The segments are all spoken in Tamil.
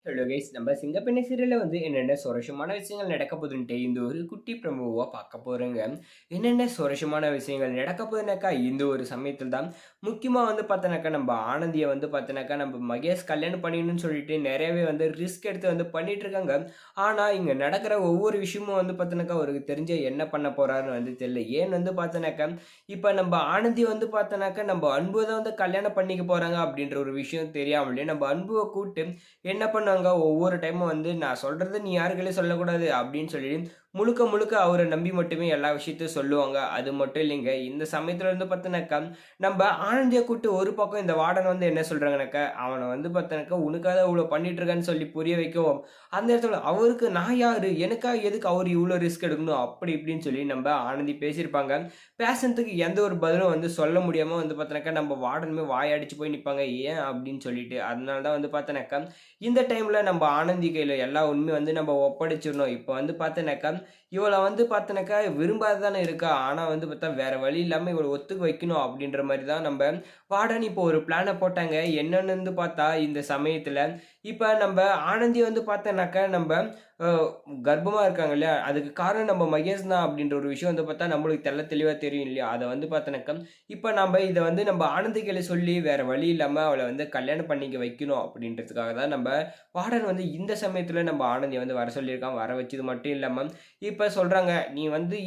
ஹலோ கைஸ், நம்ம சிங்கப்பெண்ணை சீரியல்ல என்னென்ன சுவாரஸ்யமான விஷயங்கள் நடக்க போகுதுன்ட்டு இந்த ஒரு குட்டி ப்ரோமோவா பார்க்க போறோங்க. என்னென்ன சுவாரஸ்யமான விஷயங்கள் நடக்க போகுதுனாக்கா, இந்த ஒரு சமயத்துல தான் முக்கியமா பார்த்தோனாக்கா, நம்ம ஆனந்திய பார்த்தோனாக்கா, நம்ம மகேஷ் கல்யாணம் பண்ணிக்கணும்னு சொல்லிட்டு நெறையவே ரிஸ்க் எடுத்து பண்ணிட்டு இருக்காங்க. ஆனா, இங்க நடக்கிற ஒவ்வொரு விஷயமும் பார்த்தோனாக்கா, அவருக்கு தெரிஞ்ச என்ன பண்ண போறாருன்னு தெரியல. ஏன் பார்த்தோனாக்கா, இப்ப நம்ம ஆனந்தி பார்த்தோனாக்கா, நம்ம அன்பு தான் கல்யாணம் பண்ணிக்க போறாங்க அப்படின்ற ஒரு விஷயம் தெரியாமலே, நம்ம அன்புவ கூப்ட்டு என்ன பண்ணுவாங்க, ஒவ்வொரு டைமும் நான் சொல்றத நீ யாரு கையிலயும் சொல்லக்கூடாது அப்படின்னு சொல்லி, முழுக்க முழுக்க அவர நம்பி மட்டுமே எல்லா விஷயத்தையும் சொல்லுவாங்க. அது மட்டும் இல்லைங்க. இந்த சமயத்துல பார்த்தீங்கன்னாக்கா, நம்ப ஆனந்திய கூட்டு ஒரு பக்கம் இந்த வார்டன் என்ன சொல்றாங்கனாக்கா, அவன பார்த்தீங்கன்னாக்கா, உனக்காக தான் இவ்வளோ பண்ணிட்டு இருக்கான்னு சொல்லி புரிய வைக்கவும், அந்த இடத்துல அவருக்கு நான் யாரு? எனக்காக எதுக்கு அவரு இவ்வளோ ரிஸ்க் எடுக்கணும்? அப்படி இப்படின்னு சொல்லி நம்ப ஆனந்தி பேசியிருப்பாங்க. பேசுனதுக்கு எந்த ஒரு பதிலும் சொல்ல முடியாம பார்த்தீங்கன்னாக்கா, நம்ம வார்டனுமே வாயடிச்சு போய் நிப்பாங்க. ஏன் அப்படின்னு சொல்லிட்டு. அதனால தான் பார்த்தீங்கன்னாக்கா, இந்த டைம்ல நம்ம ஆனந்தி கையில எல்லா உண்மையும் நம்ம ஒப்படைச்சிடணும். இப்ப பார்த்தீங்கன்னாக்கா, இவள பார்த்தீங்கன்னாக்கா விரும்பாத தானே இருக்கா. ஆனா பார்த்தா வேற வழி இல்லாம இவள ஒத்துக்க வைக்கணும் அப்படின்ற மாரி தான் நம்ப வார்டன் இப்போ ஒரு பிளான போட்டாங்க. என்னன்னு பார்த்தா இந்த சமயத்துல, இப்ப நம்ப ஆனந்தி பார்த்தோன்னாக்கா, நம்ப அ கர்ப்பமா இருக்காங்க இல்லையா? அதுக்கு காரணம் நம்ம மகேஷ் தான் அப்படின்ற ஒரு விஷயம் பார்த்தா நம்மளுக்கு தெளிவா தெரியும் இல்லையா? அத பார்த்தோன்னாக்கா, இப்ப நம்ப இத நம்ம ஆனந்தி கையில சொல்லி வேற வழி இல்லாம அவள கல்யாணம் பண்ணிக்க வைக்கணும் அப்படின்றதுக்காக தான் நம்ப வார்டன் இந்த சமயத்துல நம்ம ஆனந்திய வர சொல்லியிருக்கான். வர வச்சது மட்டும் இல்லாம, இப்ப சொல்றாங்க, "நீ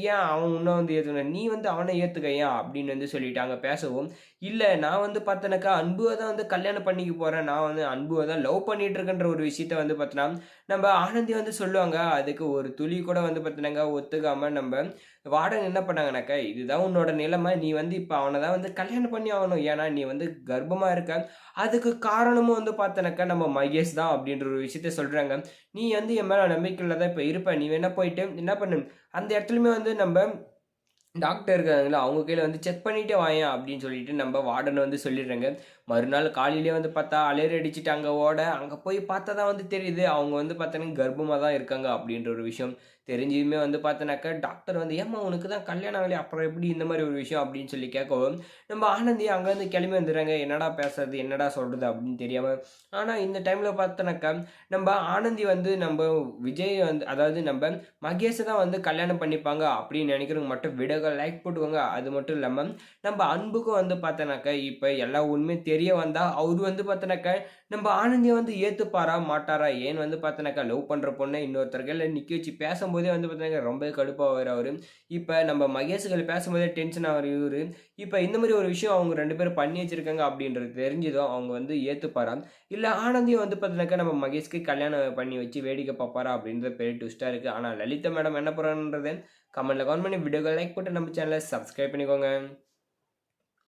ஏன் அவன் உன்ன ஏத்துக்கணும்? நீ அவன ஏத்துக்க ஏன்?" அப்படின்னு சொல்லிட்டாங்க பேசவும், "இல்ல நான் பார்த்தேனாக்கா, அன்புவ தான் கல்யாணம் பண்ணிக்க போறேன். நான் அன்புவ தான் லவ் பண்ணிட்டு இருக்கேன்ற ஒரு விஷயத்த பார்த்தீங்கன்னா, நம்ம ஆனந்தி சொல்லுவாங்க. அதுக்கு ஒரு துளி கூட பார்த்தீங்கன்னாங்க ஒத்துக்காம நம்ப வார்டன் என்ன பண்ணாங்கனாக்கா, "இதுதான் உன்னோட நிலைமை. நீ இப்ப அவன தான் கல்யாணம் பண்ணி ஆகணும். ஏன்னா நீ கர்ப்பமா இருக்க. அதுக்கு காரணமும் பார்த்தோனாக்கா, நம்ம மகேஷ் தான்." அப்படின்ற ஒரு விஷயத்த சொல்றாங்க. "நீ என் மேல நம்பிக்கையில தான் இப்ப இருப்ப. நீ வேணா போயிட்டு என்ன பண்ணு, அந்த இடத்துலயுமே நம்ப டாக்டர் இருக்காங்கல்ல, அவங்க கையில செக் பண்ணிட்டே வாயேன் அப்படின்னு சொல்லிட்டு நம்ம வார்டன் சொல்லிடுறேங்க. மறுநாள் காலையிலேயே பார்த்தா அலறி அடிச்சுட்டு அங்க ஓட, அங்க போய் பார்த்தா தான் தெரியுது. அவங்க பார்த்தீங்கன்னா கர்ப்பமா தான் இருக்காங்க அப்படின்ற ஒரு விஷயம். தெரிஞ்சுமே பார்த்தோன்னாக்கா, டாக்டர் "ஏம்மா உனக்கு தான் கல்யாணம் ஆகலையா? அப்புறம் எப்படி இந்த மாரி ஒரு விஷயம்?" அப்படின்னு சொல்லி கேட்கவும், நம்ம ஆனந்தி அங்கேருந்து கிளம்பி வந்துடுறாங்க. என்னடா பேசுறது? என்னடா சொல்றது? அப்படின்னு தெரியாம. ஆனா இந்த டைம்ல பார்த்தோன்னாக்கா, நம்ம ஆனந்தி நம்ப விஜய் அதாவது நம்ப மகேஷ தான் கல்யாணம் பண்ணிப்பாங்க அப்படின்னு நினைக்கிறவங்க மட்டும் விடக லைக் போட்டுக்கோங்க. அது மட்டும் இல்லாம, நம்ம அன்புக்கும் பார்த்தோன்னாக்கா, இப்ப எல்லா உண்மையும் தெரிய வந்தா, அவரு பார்த்தோன்னாக்கா, நம்ம ஆனந்திய ஏத்துப்பாரா? மாட்டாரா? ஏன்னு பார்த்தோன்னாக்கா, லவ் பண்ற பொண்ண இன்னொருத்தர் கையில நிக்க வச்சு பேசம்போதே பார்த்தோன்னாக்கா, ரொம்பவே கடுப்பாவாரு அவரு. இப்ப நம்ம மகேஷ் கையில பேசும்போதே டென்ஷன் ஆகுற இவரு, இப்ப இந்த மாரி ஒரு விஷயம் அவங்க 2 பேரும் பண்ணி வச்சிருக்காங்க அப்படின்றது தெரிஞ்சதும், அவங்க ஏத்துப்பாரா? இல்ல ஆனந்தியும் பார்த்தீங்கன்னாக்கா, நம்ம மகேஷ்க்கு கல்யாணம் பண்ணி வச்சு வேடிக்கை பார்ப்பாரா? அப்படின்றது பெரிய ட்விஸ்ட்டா இருக்கு. ஆனா லலிதா மேடம் என்ன போறாங்கன்றது கமெண்ட்ல கமெண்ட் பண்ணி வீடியோக்கு லைக் போட்டு நம்ம சேனல சப்ஸ்கிரைப் பண்ணிக்கோங்க.